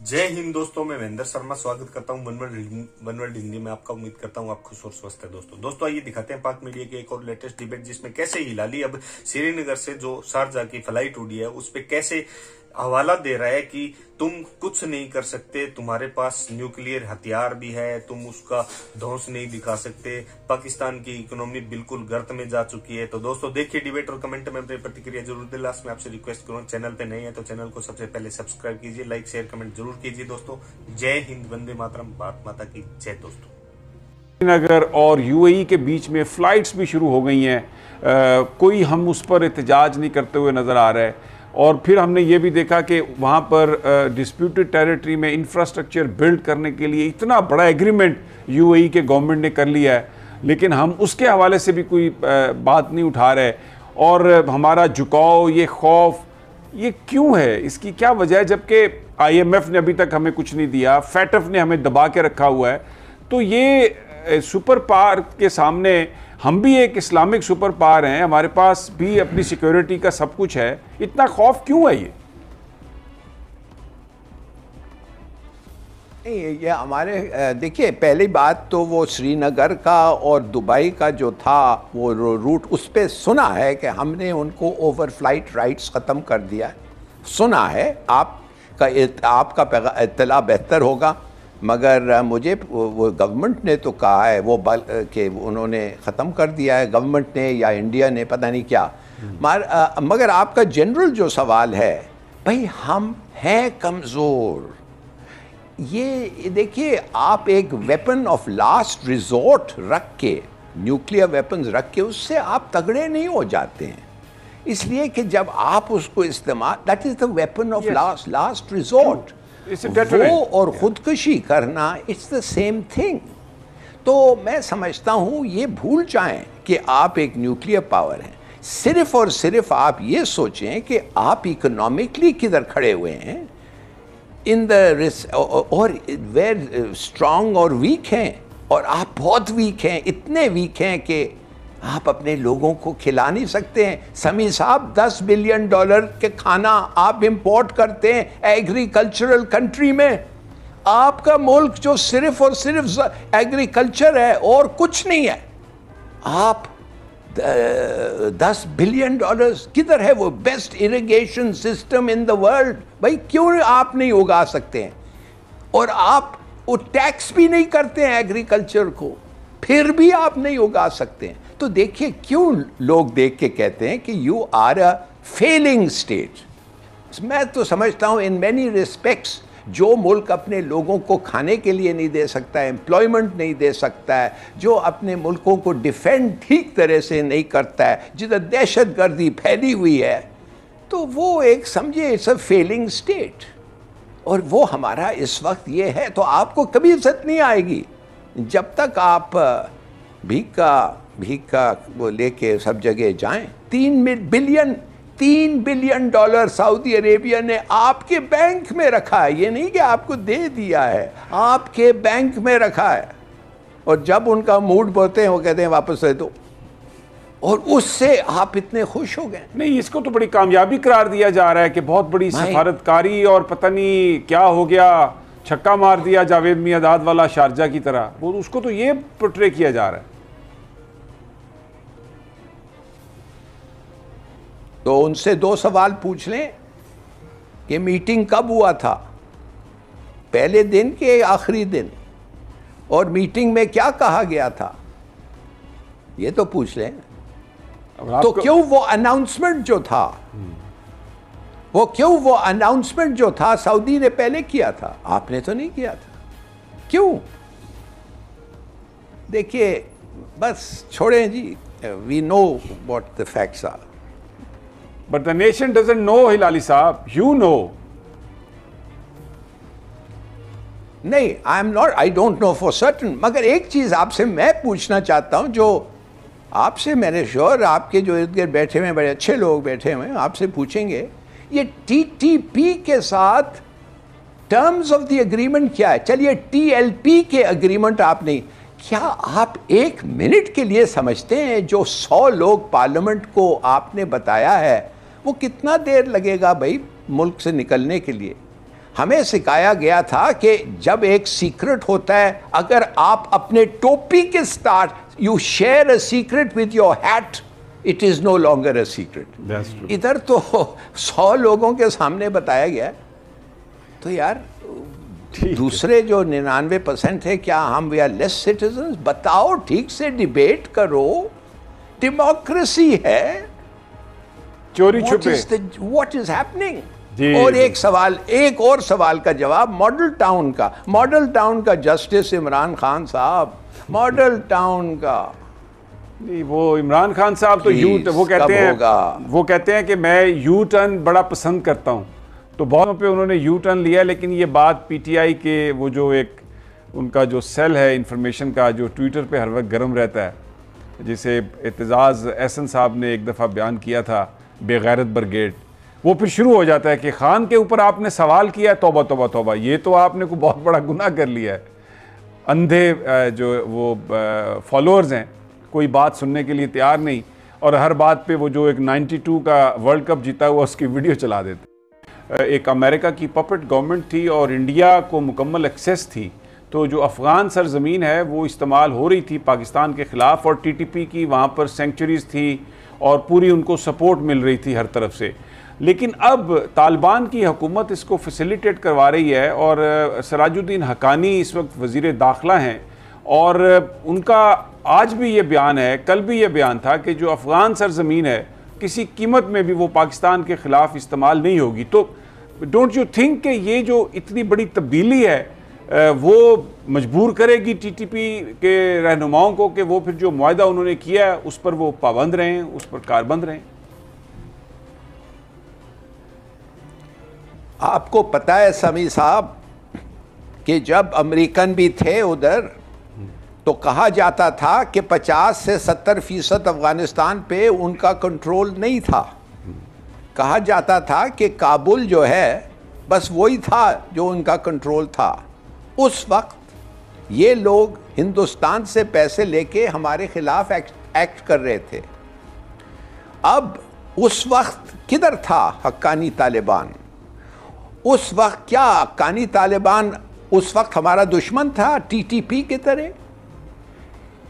जय हिंद दोस्तों, मैं महेंद्र शर्मा स्वागत करता हूं वन वर्ल्ड हिंदी में आपका। उम्मीद करता हूं आप खुश और स्वस्थ है। दोस्तों आइए दिखाते हैं पाक मीडिया की एक और लेटेस्ट डिबेट, जिसमें कैसे हिलाली अब श्रीनगर से जो शारजाह की फ्लाइट उड़ी है उस पे कैसे हवाला दे रहा है कि तुम कुछ नहीं कर सकते, तुम्हारे पास न्यूक्लियर हथियार भी है, तुम उसका ध्वंस नहीं दिखा सकते, पाकिस्तान की इकोनॉमी बिल्कुल गर्त में जा चुकी है। तो दोस्तों देखिए डिबेट और कमेंट में अपनी प्रतिक्रिया जरूर दें। लास्ट में आपसे रिक्वेस्ट करूँ, चैनल पे नए हैं तो चैनल को सबसे पहले सब्सक्राइब कीजिए, लाइक शेयर कमेंट जरूर कीजिए। दोस्तों जय हिंद, वंदे मातरम, भारत माता की जय। दोस्तों श्रीनगर और यूएई के बीच में फ़्लाइट्स भी शुरू हो गई हैं, कोई हम उस पर एहतजाज नहीं करते हुए नज़र आ रहा है। और फिर हमने ये भी देखा कि वहाँ पर डिस्प्यूटेड टेरिटरी में इंफ्रास्ट्रक्चर बिल्ड करने के लिए इतना बड़ा एग्रीमेंट यूएई के गवर्नमेंट ने कर लिया है, लेकिन हम उसके हवाले से भी कोई बात नहीं उठा रहे। और हमारा झुकाव, ये खौफ, ये क्यों है, इसकी क्या वजह है? जबकि IMF ने अभी तक हमें कुछ नहीं दिया, FATF ने हमें दबा के रखा हुआ है। तो ये सुपर पावर के सामने हम भी एक इस्लामिक सुपर पावर हैं, हमारे पास भी अपनी सिक्योरिटी का सब कुछ है, इतना खौफ क्यों है? ये हमारे देखिए, पहली बात तो वो श्रीनगर का और दुबई का जो था वो रूट, उस पे सुना है कि हमने उनको ओवरफ्लाइट राइट्स ख़त्म कर दिया है। सुना है, आपका इत्तला बेहतर होगा, मगर मुझे वो गवर्नमेंट ने तो कहा है वो कि उन्होंने ख़त्म कर दिया है, गवर्नमेंट ने या इंडिया ने, पता नहीं क्या। मगर आपका जनरल जो सवाल है, भाई हम हैं कमज़ोर। ये देखिए, आप एक वेपन ऑफ लास्ट रिजॉर्ट रख के, न्यूक्लियर वेपन्स रख के, उससे आप तगड़े नहीं हो जाते हैं। इसलिए कि जब आप उसको इस्तेमाल, that is the weapon of last resort. वो और खुदकुशी करना, इट्स द सेम थिंग। तो मैं समझता हूँ ये भूल जाएं कि आप एक न्यूक्लियर पावर हैं। सिर्फ और सिर्फ आप ये सोचें कि आप इकोनॉमिकली किधर खड़े हुए हैं, इन द और वेर स्ट्रांग और वीक हैं, और आप बहुत वीक हैं, इतने वीक हैं कि आप अपने लोगों को खिला नहीं सकते हैं। समी साहब, $10 बिलियन के खाना आप इंपोर्ट करते हैं एग्रीकल्चरल कंट्री में। आपका मुल्क जो सिर्फ और सिर्फ एग्रीकल्चर है और कुछ नहीं है, आप $10 बिलियन किधर है? वो best irrigation system in the world, भाई क्यों आप नहीं उगा सकते हैं? और आप वो टैक्स भी नहीं करते हैं एग्रीकल्चर को, फिर भी आप नहीं उगा सकते हैं। तो देखिए, क्यों लोग देख के कहते हैं कि you are a failing state. मैं तो समझता हूँ इन मैनी रिस्पेक्ट्स, जो मुल्क अपने लोगों को खाने के लिए नहीं दे सकता है, एम्प्लॉयमेंट नहीं दे सकता है, जो अपने मुल्कों को डिफेंड ठीक तरह से नहीं करता है, जिधर दहशत गर्दी फैली हुई है, तो वो एक समझिए इट्स अ फेलिंग स्टेट। और वो हमारा इस वक्त ये है। तो आपको कभी इज्जत नहीं आएगी जब तक आप भीख का वो लेके सब जगह जाएं। $3 बिलियन सऊदी अरेबिया ने आपके बैंक में रखा है। ये नहीं कि आपको दे दिया है, आपके बैंक में रखा है। और जब उनका मूड बोलते हैं वो कहते हैं वापस दे दो, और उससे आप इतने खुश हो गए। नहीं, इसको तो बड़ी कामयाबी करार दिया जा रहा है कि बहुत बड़ी सफारतकारी, और पता नहीं क्या हो गया, छक्का मार दिया जावेद मियादाद वाला शारजा की तरह, वो उसको तो ये पोर्ट्रे किया जा रहा है। तो उनसे 2 सवाल पूछ लें कि मीटिंग कब हुआ था, पहले दिन के आखिरी दिन, और मीटिंग में क्या कहा गया था, ये तो पूछ लें। तो क्यों वो अनाउंसमेंट जो था सऊदी ने पहले किया था, आपने तो नहीं किया था, क्यों? देखिए, बस छोड़ें जी, we know what the facts are. But the nation doesn't know, Hilali साहब, you know. नहीं, I don't know for certain। मगर एक चीज आपसे मैं पूछना चाहता हूं, जो आपसे मैंने श्योर आपके जो इर्द गिर्द बैठे हुए बड़े अच्छे लोग बैठे हुए हैं, आपसे पूछेंगे ये TTP के साथ टर्म्स ऑफ द एग्रीमेंट क्या है? चलिए TLP के एग्रीमेंट आप नहीं, क्या आप 1 मिनट के लिए समझते हैं जो 100 लोग पार्लियामेंट को आपने बताया है, वो कितना देर लगेगा भाई मुल्क से निकलने के लिए? ہمیں سکھایا گیا تھا کہ جب ایک سیکرٹ ہوتا ہے, اگر آپ اپنے ٹوپی کے ساتھ you share a secret with your hat, it is no longer a secret. ادھر تو 100 لوگوں کے سامنے بتایا گیا ہے. تو یار دوسرے جو 99% ہے, کیا ہم وی آر لیس سٹیزنز؟ بتاؤ, ٹھیک سے ڈیبیٹ کرو, ڈیموکریسی ہے. چوری چھپے واٹ از ہیپننگ. اور ایک اور سوال کا جواب ماڈل ٹاؤن کا جسٹس عمران خان صاحب, ماڈل ٹاؤن کا. وہ عمران خان صاحب تو وہ کہتے ہیں کہ میں یو ٹرن بڑا پسند کرتا ہوں, تو بہت پہ انہوں نے یو ٹرن لیا. لیکن یہ بات پی ٹی آئی کے وہ جو ایک ان کا جو سیل ہے انفارمیشن کا, جو ٹویٹر پہ ہر وقت گرم رہتا ہے, جسے اعتزاز احسن صاحب نے ایک دفعہ بیان کیا تھا, بے غیرت برگیڈ, وہ پھر شروع ہو جاتا ہے کہ خان کے اوپر آپ نے سوال کیا, توبہ توبہ توبہ, یہ تو آپ نے کوئی بہت بڑا گناہ کر لیا ہے. اندھے جو وہ فالوورز ہیں, کوئی بات سننے کے لیے تیار نہیں, اور ہر بات پہ وہ جو ایک 92 کا ورلڈ کپ جیتا ہوا اس کی ویڈیو چلا دیتے. ایک امریکہ کی پپٹ گورنمنٹ تھی اور انڈیا کو مکمل ایکسیس تھی, تو جو افغان سرزمین ہے وہ استعمال ہو رہی تھی پاکستان کے خلاف, اور ٹی ٹی پی کی وہاں پر سینکچریز تھی اور پوری ان کو سپورٹ مل رہی تھی ہر طرف سے. لیکن اب طالبان کی حکومت اس کو فیسیلیٹیٹ کروا رہی ہے, اور سراج الدین حقانی اس وقت وزیر داخلہ ہیں, اور ان کا آج بھی یہ بیان ہے, کل بھی یہ بیان تھا کہ جو افغان سرزمین ہے کسی قیمت میں بھی وہ پاکستان کے خلاف استعمال نہیں ہوگی. تو ڈونٹ یو تھنک کہ یہ جو اتنی بڑی تبدیلی ہے وہ مجبور کرے گی ٹی ٹی پی کے رہنماؤں کو کہ وہ پھر جو معاہدہ انہوں نے کیا ہے اس پر وہ پابند رہیں, اس پر کاربند رہیں؟ آپ کو پتہ ہے سمیع صاحب کہ جب امریکن بھی تھے ادھر تو کہا جاتا تھا کہ 50 سے 70% افغانستان پہ ان کا کنٹرول نہیں تھا. کہا جاتا تھا کہ کابل جو ہے بس وہی تھا جو ان کا کنٹرول تھا. اس وقت یہ لوگ ہندوستان سے پیسے لے کے ہمارے خلاف ایکٹ کر رہے تھے. اب اس وقت کدھر تھا حقانی طالبان؟ اس وقت کیا حقانی طالبان اس وقت ہمارا دشمن تھا ٹی ٹی پی کی طرح؟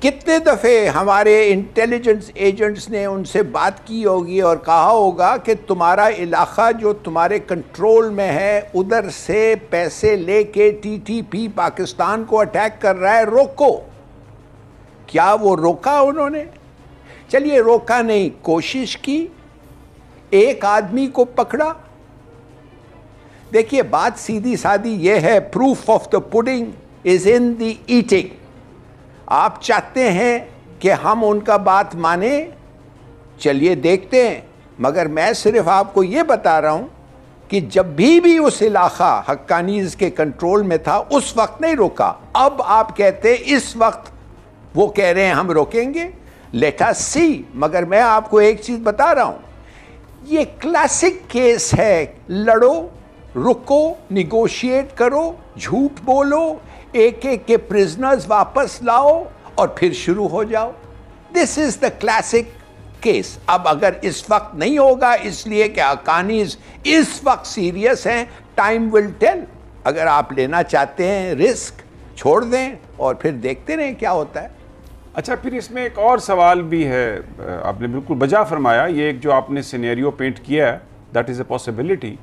کتنے دفعے ہمارے انٹیلیجنس ایجنٹس نے ان سے بات کی ہوگی اور کہا ہوگا کہ تمہارا علاقہ جو تمہارے کنٹرول میں ہے ادھر سے پیسے لے کے ٹی ٹی پی پاکستان کو اٹیک کر رہا ہے, روکو. کیا وہ روکا انہوں نے؟ چلیے روکا نہیں, کوشش کی, ایک آدمی کو پکڑا. دیکھیے بات سیدھی سادی یہ ہے, proof of the pudding is in the eating. آپ چاہتے ہیں کہ ہم ان کا بات مانیں, چلیے دیکھتے ہیں. مگر میں صرف آپ کو یہ بتا رہا ہوں کہ جب بھی اس علاقہ حقانیز کے کنٹرول میں تھا اس وقت نہیں روکا. اب آپ کہتے اس وقت وہ کہہ رہے ہیں ہم روکیں گے. لیٹ اس سی. مگر میں آپ کو ایک چیز بتا رہا ہوں, یہ کلاسک کیس ہے, لڑو, رکو, نیگوشیٹ کرو, جھوٹ بولو, ایک ایک کے پرزنرز واپس لاؤ اور پھر شروع ہو جاؤ. دس از دا کلاسک کیس. اب اگر اس وقت نہیں ہوگا اس لیے کہ حقانیز اس وقت سیریس ہیں, ٹائم ول ٹیل. اگر آپ لینا چاہتے ہیں رسک, چھوڑ دیں اور پھر دیکھتے رہیں کیا ہوتا ہے. اچھا, پھر اس میں ایک اور سوال بھی ہے, آپ نے بالکل بجا فرمایا, یہ ایک جو آپ نے سینیریو پینٹ کیا ہے that is a possibility,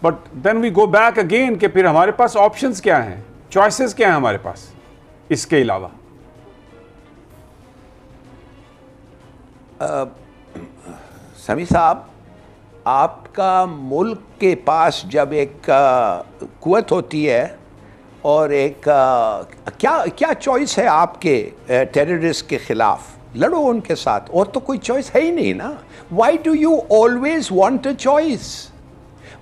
but then we go back again کہ پھر ہمارے پاس آپشنز کیا ہیں, چوائسز کیا ہیں ہمارے پاس اس کے علاوہ؟ سمیع صاحب, آپ کا ملک کے پاس جب ایک قوت ہوتی ہے اور ایک کیا چوائس ہے آپ کے ٹیررسٹ کے خلاف؟ لڑو ان کے ساتھ, اور تو کوئی چوائس ہے ہی نہیں نا. Why do you always want a choice?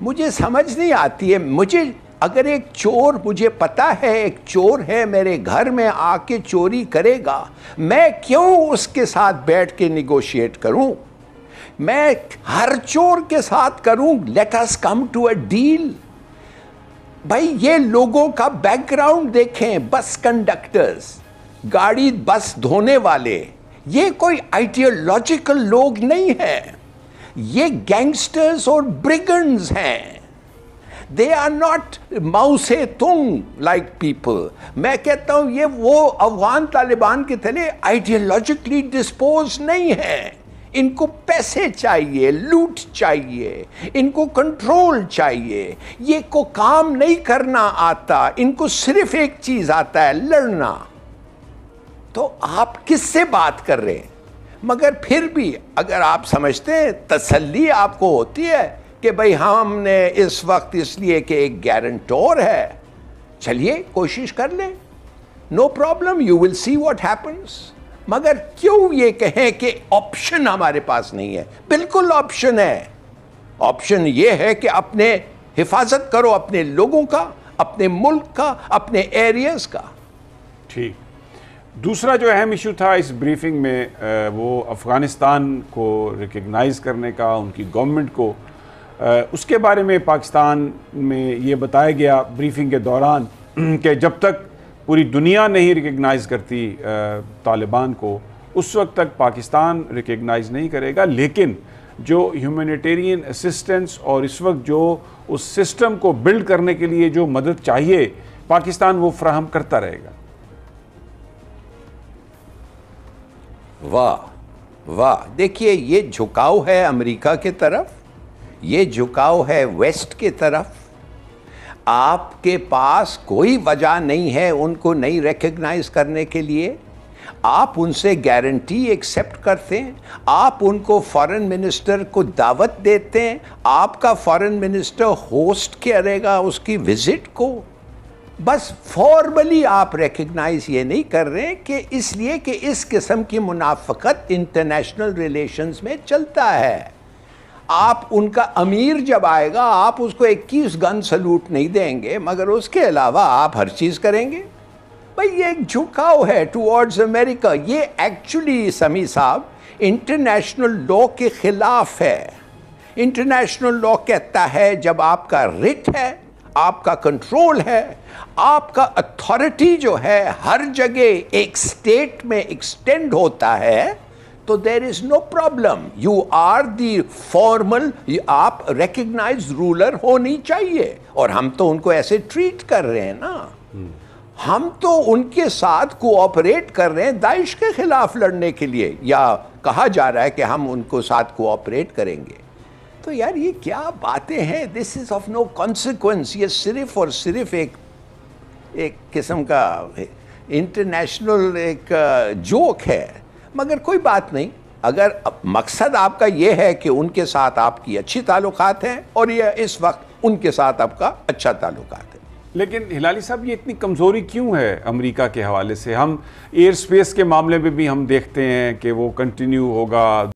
مجھے سمجھ نہیں آتی ہے. مجھے اگر ایک چور, مجھے پتا ہے ایک چور ہے میرے گھر میں آ کے چوری کرے گا, میں کیوں اس کے ساتھ بیٹھ کے نیگوشیٹ کروں؟ میں ہر چور کے ساتھ کروں. Let us come to a deal. بھائی یہ لوگوں کا بیک گراؤنڈ دیکھیں, بس کنڈکٹرز, گاڑی بس دھونے والے, یہ کوئی آئیڈیالوجیکل لوگ نہیں ہیں, یہ گینگسٹرز اور برگنڈز ہیں. They are not माऊ से तुंग like people. मैं कहता हूं ये वो अफगान तालिबान के तले आइडियोलॉजिकली डिस्पोज नहीं है। इनको पैसे चाहिए, लूट चाहिए, इनको कंट्रोल चाहिए, ये को काम नहीं करना आता, इनको सिर्फ एक चीज आता है, लड़ना। तो आप किससे बात कर रहे हैं? मगर फिर भी अगर आप समझते हैं, तसल्ली आपको होती है कि भाई हमने इस वक्त इसलिए कि एक गारंटोर है, चलिए कोशिश कर लें, no problem, you will see what happens. मगर क्यों ये कहें कि ऑप्शन हमारे पास नहीं है? बिल्कुल ऑप्शन है। ऑप्शन ये है कि अपने हिफाजत करो अपने लोगों का, अपने मुल्क का, अपने एरियाज का। ठीक। दूसरा जो अहम इशू था इस ब्रीफिंग में वो अफ़गानिस्तान को रिकग्नाइज़ करने का, उनकी गवर्नमेंट को, उसके बारे में पाकिस्तान में ये बताया गया ब्रीफिंग के दौरान कि जब तक पूरी दुनिया नहीं रिकग्नाइज़ करती तालिबान को, उस वक्त तक पाकिस्तान रिकग्नाइज़ नहीं करेगा, लेकिन जो ह्यूमैनिटेरियन असिस्टेंस और इस वक्त जो उस सिस्टम को बिल्ड करने के लिए जो मदद चाहिए पाकिस्तान वो फराहम करता रहेगा। वाह वाह, देखिए ये झुकाव है अमेरिका के तरफ, ये झुकाव है वेस्ट के तरफ। आपके पास कोई वजह नहीं है उनको नहीं रिकग्नाइज करने के लिए। आप उनसे गारंटी एक्सेप्ट करते हैं, आप उनको फॉरेन मिनिस्टर को दावत देते हैं, आपका फॉरेन मिनिस्टर होस्ट करेगा उसकी विजिट को। बस फॉर्मली आप रिकग्नाइज ये नहीं कर रहे कि इसलिए कि इस किस्म की मुनाफकत इंटरनेशनल रिलेशंस में चलता है। आप उनका अमीर जब आएगा आप उसको 21 गन सलूट नहीं देंगे, मगर उसके अलावा आप हर चीज़ करेंगे। भाई ये एक झुकाव है टुवर्ड्स अमेरिका। ये एक्चुअली समी साहब इंटरनेशनल लॉ के खिलाफ है। इंटरनेशनल लॉ कहता है जब आपका रिट है, आपका कंट्रोल है, आपका अथॉरिटी जो है हर जगह एक स्टेट में एक्सटेंड होता है, तो there is no problem, you are the formal, आप रिकग्नाइज रूलर होनी चाहिए। और हम तो उनको ऐसे ट्रीट कर रहे हैं ना, हम तो उनके साथ कोऑपरेट कर रहे हैं दाइश के खिलाफ लड़ने के लिए, या कहा जा रहा है कि हम उनको साथ कोऑपरेट करेंगे। तो यार ये क्या बातें हैं? This is of no consequence. ये सिर्फ और सिर्फ एक किस्म का इंटरनेशनल एक जोक है। मगर कोई बात नहीं, अगर मकसद आपका ये है कि उनके साथ आपकी अच्छी ताल्लुकात हैं और ये इस वक्त उनके साथ आपका अच्छा ताल्लुकात है। लेकिन हिलाली साहब ये इतनी कमज़ोरी क्यों है अमेरिका के हवाले से? हम एयर स्पेस के मामले में भी हम देखते हैं कि वो कंटिन्यू होगा।